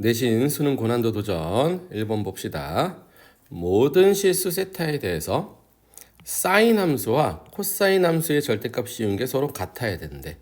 내신 수능 고난도 도전 1번 봅시다. 모든 실수 세타에 대해서 사인 함수와 코사인 함수의 절대값 씌운 게 서로 같아야 되는데,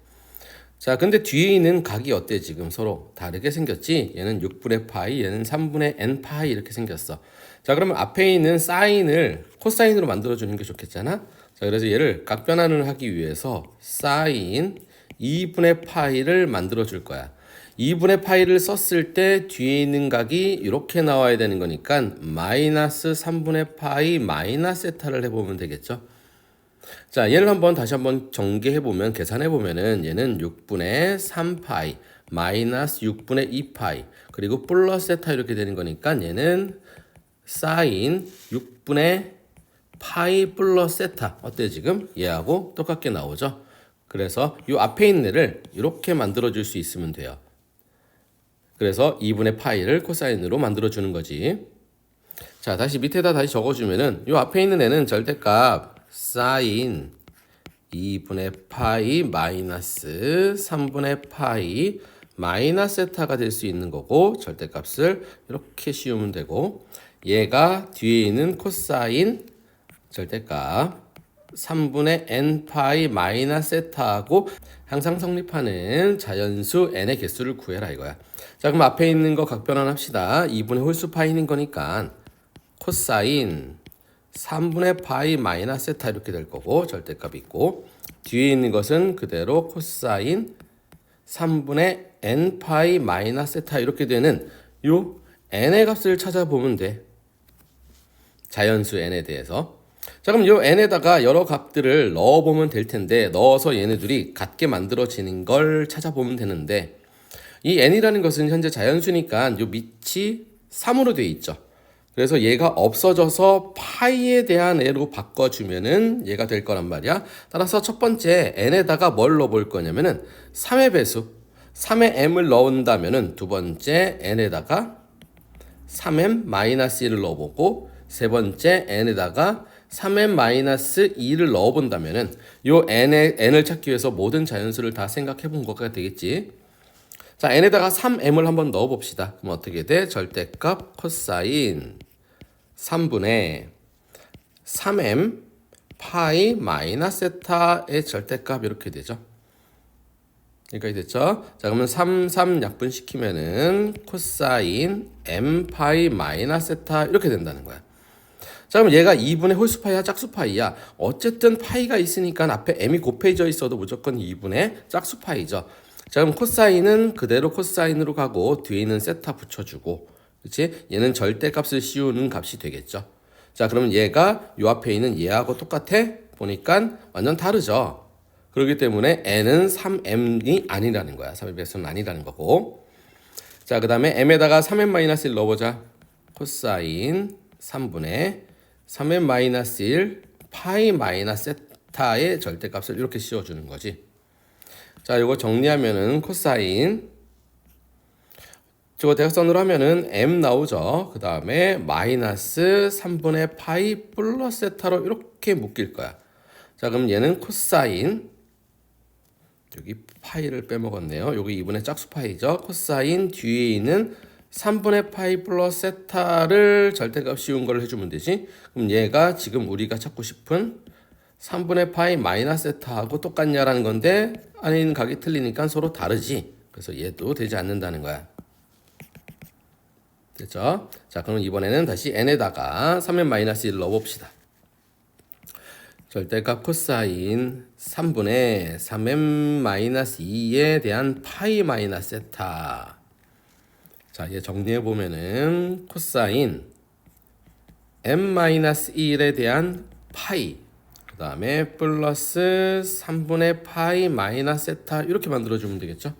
자 근데 뒤에 있는 각이 어때? 지금 서로 다르게 생겼지? 얘는 6분의 파이, 얘는 3분의 n 파이 이렇게 생겼어. 자 그러면 앞에 있는 사인을 코사인으로 만들어주는 게 좋겠잖아. 자 그래서 얘를 각 변환을 하기 위해서 사인 2분의 파이를 만들어 줄 거야. 2분의 파이를 썼을 때 뒤에 있는 각이 이렇게 나와야 되는 거니까 마이너스 3분의 파이 마이너스 세타를 해보면 되겠죠. 자 얘를 다시 한번 전개해보면, 계산해보면은 얘는 6분의 3파이 마이너스 6분의 2파이 그리고 플러스 세타 이렇게 되는 거니까 얘는 사인 6분의 파이 플러스 세타. 어때 지금? 얘하고 똑같게 나오죠. 그래서 이 앞에 있는 애를 이렇게 만들어 줄 수 있으면 돼요. 그래서 2분의 파이를 코사인으로 만들어주는 거지. 자, 다시 밑에다 다시 적어주면은 이 앞에 있는 애는 절대값 사인 2분의 파이 마이너스 3분의 파이 마이너스 세타가 될 수 있는 거고, 절대값을 이렇게 씌우면 되고, 얘가 뒤에 있는 코사인 절대값 3분의 n 파이 마이너스 세타하고 항상 성립하는 자연수 n의 개수를 구해라 이거야. 자 그럼 앞에 있는 거 각변환합시다. 2분의 홀수 파이는 거니까 코사인 3분의 파이 마이너스 세타 이렇게 될 거고, 절대값 있고, 뒤에 있는 것은 그대로 코사인 3분의 n 파이 마이너스 세타 이렇게 되는 요 n의 값을 찾아보면 돼. 자연수 n에 대해서. 자 그럼 요 n에다가 여러 값들을 넣어보면 될 텐데, 넣어서 얘네들이 같게 만들어지는 걸 찾아보면 되는데, 이 n이라는 것은 현재 자연수니까 요 밑이 3으로 되어 있죠. 그래서 얘가 없어져서 파이에 대한 애로 바꿔주면은 얘가 될 거란 말이야. 따라서 첫 번째 n에다가 뭘 넣어볼 거냐면은 3의 배수 3의 m을 넣은다면은 두 번째 n에다가 3m-1을 넣어보고, 세 번째 n에다가 3m-2를 넣어본다면은 요 n을 찾기 위해서 모든 자연수를 다 생각해본 거가 되겠지. 자 n에다가 3m을 한번 넣어봅시다. 그럼 어떻게 돼? 절대값 코사인 3분의 3m 파이 마이너스 세타의 절대값 이렇게 되죠. 여기까지 됐죠? 자 그러면 3 약분시키면은 코사인 m 파이 마이너스 세타 이렇게 된다는 거야. 자 그럼 얘가 2분의 홀수파이야 짝수파이야? 어쨌든 파이가 있으니까 앞에 m이 곱해져 있어도 무조건 2분의 짝수파이죠. 자 그럼 코사인은 그대로 코사인으로 가고 뒤에 있는 세타 붙여주고, 그렇지? 얘는 절대값을 씌우는 값이 되겠죠. 자 그러면 얘가 요 앞에 있는 얘하고 똑같아? 보니까 완전 다르죠. 그렇기 때문에 n은 3m이 아니라는 거야. 3의 배수는 아니라는 거고. 자 그 다음에 m에다가 3m-1을 넣어보자. 코사인 3분의 3m-1 파이 마이너스 세타의 절대값을 이렇게 씌워주는 거지. 자 이거 정리하면은 코사인 저거 대각선으로 하면은 m 나오죠. 그 다음에 마이너스 3분의 파이 플러스 세타로 이렇게 묶일 거야. 자 그럼 얘는 코사인, 여기 파이를 빼먹었네요. 여기 2분의 짝수파이죠. 코사인 뒤에 있는 3분의 파이 플러스 세타를 절대값 씌운 걸 해주면 되지. 그럼 얘가 지금 우리가 찾고 싶은 3분의 파이 마이너스 세타하고 똑같냐라는 건데, 아닌 각이 틀리니까 서로 다르지. 그래서 얘도 되지 않는다는 거야. 됐죠? 자 그럼 이번에는 다시 n에다가 3m-1을 넣어봅시다. 절대값 코사인 3분의 3m-2에 대한 파이 마이너스 세타. 자 얘 정리해보면은 코사인 m-1에 대한 파이, 그 다음에 플러스 3분의 파이 마이너스 세타 이렇게 만들어주면 되겠죠.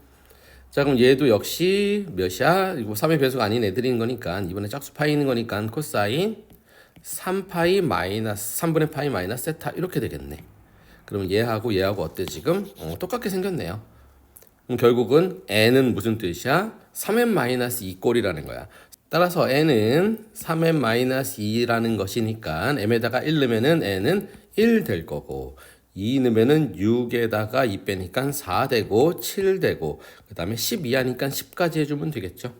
자 그럼 얘도 역시 몇이야? 이거 3의 배수가 아닌 애들인 거니까, 이번에 짝수 파이 있는 거니까 코사인 3파이 마이너스 3분의 파이 마이너스 세타 이렇게 되겠네. 그러면 얘하고 얘하고 어때 지금? 똑같게 생겼네요. 그럼 결국은 n은 무슨 뜻이야? 3m-2 꼴이라는 거야. 따라서 n은 3m-2라는 것이니까 m에다가 1 넣으면은 n은 1 될 거고, 2 넣으면은 6에다가 2 빼니까 4 되고 7 되고, 그 다음에 12 하니까 10까지 해주면 되겠죠.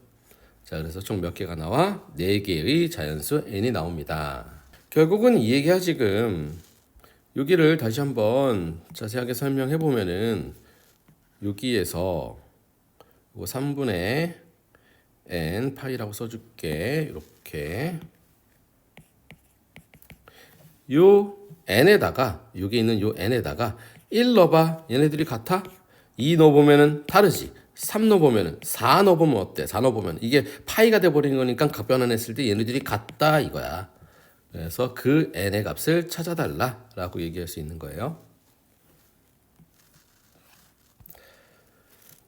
자, 그래서 총 몇 개가 나와? 4개의 자연수 n이 나옵니다. 결국은 이 얘기야 지금. 여기를 다시 한번 자세하게 설명해 보면은 여기에서 3분의 n 파이라고 써줄게. 이렇게 요 n에다가 여기 있는 요 n에다가 1 넣어봐. 얘네들이 같아? 2 넣어보면은 다르지. 3 넣어보면은 4 넣어보면 어때? 4 넣어보면 이게 파이가 돼버리는 거니까 각변환했을 때 얘네들이 같다 이거야. 그래서 그 n의 값을 찾아달라라고 얘기할 수 있는 거예요.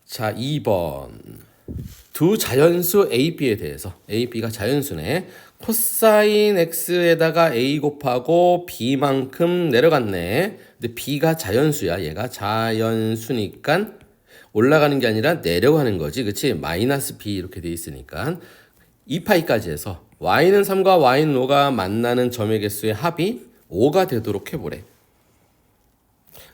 자, 2번. 두 자연수 A, B에 대해서 A, B가 자연수네. 코사인 X에다가 A 곱하고 B만큼 내려갔네. 근데 B가 자연수야. 얘가 자연수니까 올라가는 게 아니라 내려가는 거지. 그치? 마이너스 B 이렇게 돼 있으니까 2파이까지 해서 Y는 3과 Y는 5가 만나는 점의 개수의 합이 5가 되도록 해보래.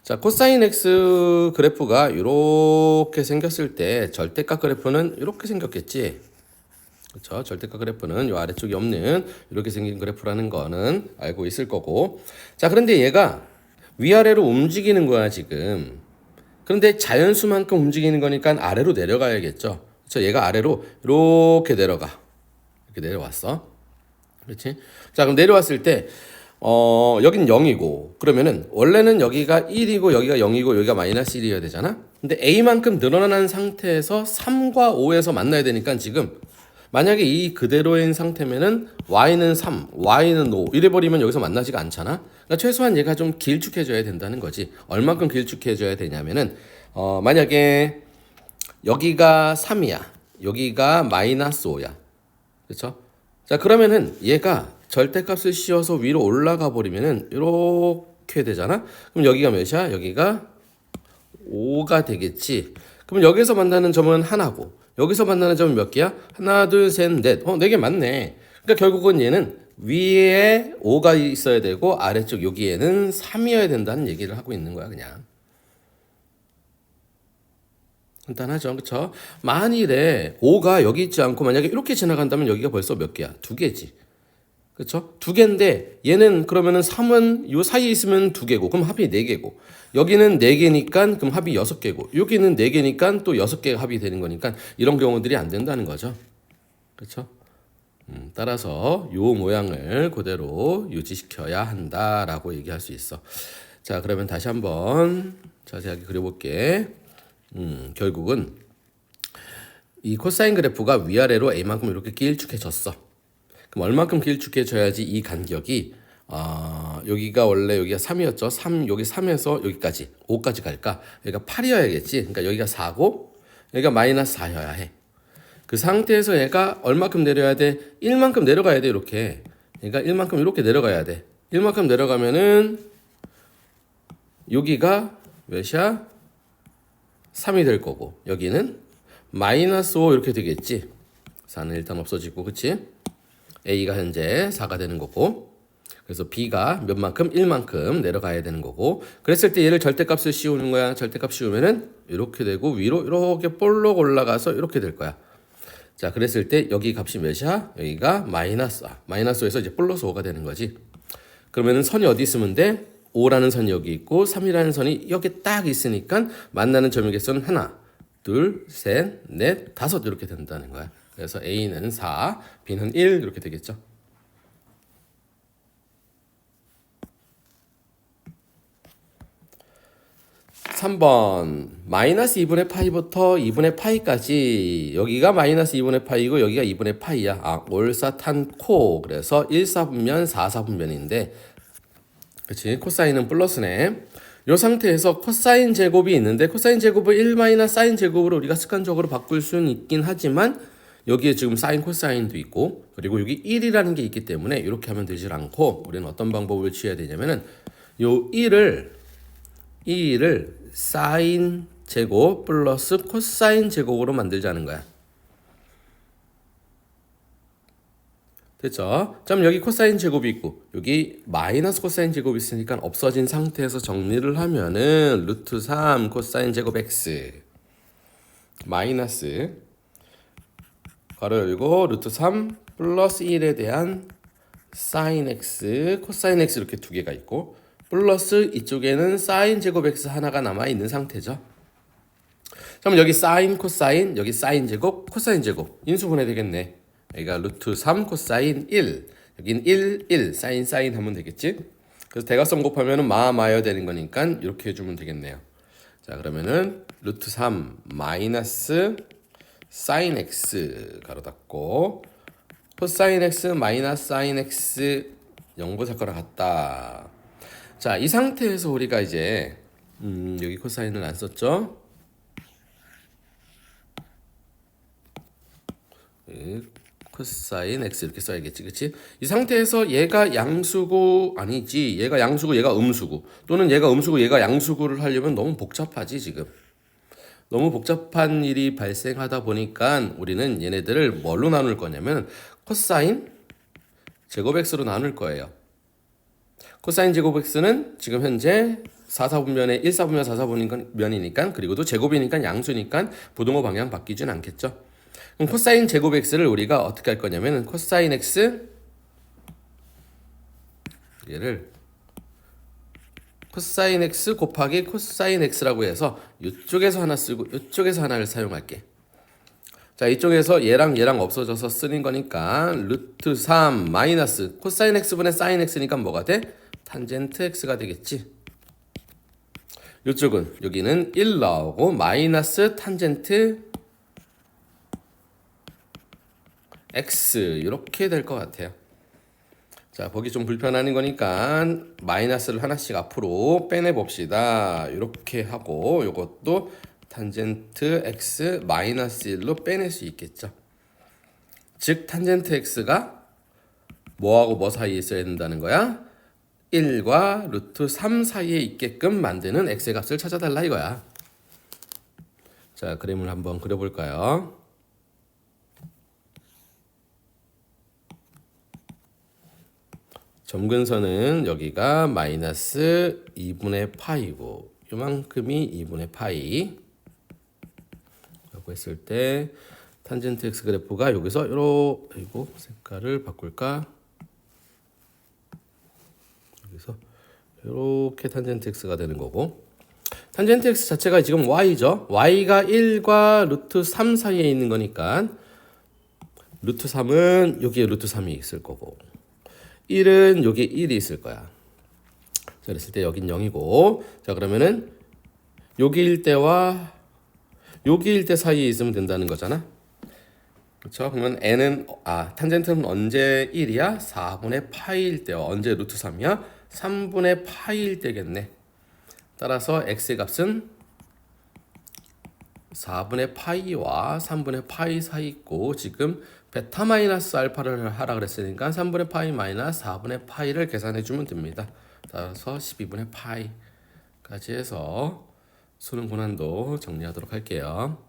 자, 코사인 X 그래프가 이렇게 생겼을 때 절대값 그래프는 이렇게 생겼겠지. 그렇죠? 절대값 그래프는 이 아래쪽이 없는 이렇게 생긴 그래프라는 거는 알고 있을 거고. 자, 그런데 얘가 위아래로 움직이는 거야 지금. 그런데 자연수만큼 움직이는 거니까 아래로 내려가야겠죠. 그렇죠? 얘가 아래로 이렇게 내려가. 이렇게 내려왔어. 그렇지? 자, 그럼 내려왔을 때 여긴 0이고 그러면은 원래는 여기가 1이고 여기가 0이고 여기가 마이너스 1이어야 되잖아. 근데 A만큼 늘어난 상태에서 3과 5에서 만나야 되니까 지금 만약에 이 그대로인 상태면은 Y는 3, Y는 5 이래버리면 여기서 만나지가 않잖아. 그러니까 최소한 얘가 좀 길쭉해져야 된다는 거지. 얼만큼 길쭉해져야 되냐면은 만약에 여기가 3이야. 여기가 마이너스 5야. 그렇죠? 자, 그러면은 얘가 절대값을 씌워서 위로 올라가 버리면은 이렇게 되잖아. 그럼 여기가 몇이야? 여기가 5가 되겠지. 그럼 여기서 만나는 점은 하나고 여기서 만나는 점은 몇 개야? 하나, 둘, 셋, 넷. 4개 맞네. 그러니까 결국은 얘는 위에 5가 있어야 되고 아래쪽 여기에는 3이어야 된다는 얘기를 하고 있는 거야, 그냥. 간단하죠, 그렇죠? 만일에 5가 여기 있지 않고 만약에 이렇게 지나간다면 여기가 벌써 몇 개야? 2개지. 그렇죠? 2개인데 얘는 그러면은 3은 요 사이에 있으면 2개고 그럼 합이 4개고 여기는 4개니까 그럼 합이 6개고 여기는 4개니까 또 6개가 합이 되는 거니까 이런 경우들이 안 된다는 거죠. 그렇죠? 따라서 요 모양을 그대로 유지시켜야 한다라고 얘기할 수 있어. 자, 그러면 다시 한번 자세하게 그려볼게. 결국은 이 코사인 그래프가 위아래로 A만큼 이렇게 길쭉해졌어. 그럼 얼마큼 길쭉해져야지 이 간격이 여기가 원래 여기가 3이었죠. 3 여기 3에서 여기까지 5까지 갈까? 여기가 8이어야겠지. 그러니까 여기가 4고 여기가 마이너스 4여야 해. 그 상태에서 얘가 얼마큼 내려야 돼? 1만큼 내려가야 돼. 이렇게. 그러니까 1만큼 이렇게 내려가야 돼. 1만큼 내려가면은 여기가 몇이야? 3이 될 거고 여기는 마이너스 5 이렇게 되겠지. 4는 일단 없어지고 그치? A가 현재 4가 되는 거고 그래서 B가 몇 만큼? 1만큼 내려가야 되는 거고 그랬을 때 얘를 절대값을 씌우는 거야. 절대값 씌우면은 이렇게 되고 위로 이렇게 볼록 올라가서 이렇게 될 거야. 자, 그랬을 때 여기 값이 몇이야? 여기가 마이너스 5에서 이제 플러스 5가 되는 거지. 그러면은 선이 어디 있으면 돼? 5라는 선이 여기 있고 3이라는 선이 여기 딱 있으니까 만나는 점의 개수는 하나, 둘, 셋, 넷, 다섯 이렇게 된다는 거야. 그래서 A는 4, B는 1 이렇게 되겠죠. (3번) 마이너스 2분의 파이부터 2분의 파이까지 여기가 마이너스 2분의 파이고 여기가 2분의 파이야. 올사탄코. 그래서 1사분면 4사분면인데 그치? 코사인은 플러스네. 이 상태에서 코사인 제곱이 있는데 코사인 제곱을 1 마이너스 사인 제곱으로 우리가 습관적으로 바꿀 수는 있긴 하지만 여기에 지금 사인 코사인도 있고 그리고 여기 1이라는 게 있기 때문에 이렇게 하면 되질 않고 우리는 어떤 방법을 취해야 되냐면은 요 1을 사인 제곱 플러스 코사인 제곱으로 만들자는 거야. 됐죠? 그럼 여기 코사인 제곱이 있고 여기 마이너스 코사인 제곱이 있으니까 없어진 상태에서 정리를 하면은 루트 3 코사인 제곱 x 마이너스 가로 열고 루트 3 플러스 1에 대한 사인 x, 코사인 x 이렇게 두 개가 있고 플러스 이쪽에는 사인 제곱 x 하나가 남아 있는 상태죠. 그럼 여기 사인, 코사인, 여기 사인 제곱, 코사인 제곱 인수분해 되겠네. 여기가 루트 3 코사인 1, 여긴 1 사인 하면 되겠지. 그래서 대각선 곱하면은 마여야 되는 거니까 이렇게 해주면 되겠네요. 자, 그러면은 루트 3 마이너스 사인 x 가로 닫고 코사인 x 마이너스 사인 x 0보다 거랑 같다. 자, 이 상태에서 우리가 이제 여기 코사인을 안 썼죠? 코사인 x 이렇게 써야겠지, 그렇지? 이 상태에서 얘가 양수고 아니지, 얘가 양수고 얘가 음수고 또는 얘가 음수고 얘가 양수고를 하려면 너무 복잡하지 지금. 너무 복잡한 일이 발생하다 보니까 우리는 얘네들을 뭘로 나눌 거냐면 코사인 제곱 x로 나눌 거예요. 코사인 제곱 x는 지금 현재 4사분면에 1사분면 4사분면이니까 그리고 또 제곱이니까 양수니까 부등호 방향 바뀌진 않겠죠. 그럼 코사인 제곱 x를 우리가 어떻게 할 거냐면 코사인 x 얘를 코사인 x 곱하기 코사인 x라고 해서 이쪽에서 하나 쓰고 이쪽에서 하나를 사용할게. 자, 이쪽에서 얘랑 없어져서 쓰는 거니까 루트 3 마이너스 코사인 x분의 사인 x니까 뭐가 돼? 탄젠트 x가 되겠지. 이쪽은 여기는 1 나오고 마이너스 탄젠트 x 이렇게 될 것 같아요. 자, 보기 좀 불편한 거니까 마이너스를 하나씩 앞으로 빼내 봅시다. 이렇게 하고 이것도 탄젠트 x 마이너스 1로 빼낼 수 있겠죠. 즉 탄젠트 x가 뭐하고 뭐 사이에 있어야 된다는 거야? 1과 루트 3 사이에 있게끔 만드는 x의 값을 찾아달라 이거야. 자, 그림을 한번 그려볼까요? 점근선은 여기가 마이너스 2분의 파이고 요만큼이 2분의 파이 라고 했을 때 탄젠트 x 그래프가 여기서 이거 색깔을 바꿀까? 여기서 이렇게 탄젠트 x가 되는 거고 탄젠트 x 자체가 지금 y죠. y가 1과 루트 3 사이에 있는 거니까 루트 3은 여기에 루트 3이 있을 거고 1은 여기 1이 있을 거야. 자, 그랬을 때 여긴 0이고 자, 그러면은 여기일 때와 여기일 때 사이에 있으면 된다는 거잖아. 그렇죠? 그러면 n은 탄젠트는 언제 1이야? 4분의 파이일 때와 언제 루트 3이야? 3분의 파이일 때겠네. 따라서 x의 값은 4분의 파이와 3분의 파이 사이 있고 지금 베타 마이너스 알파를 하라 그랬으니까 3분의 파이 마이너스 4분의 파이를 계산해 주면 됩니다. 따라서 12분의 파이까지 해서 수능 고난도 정리하도록 할게요.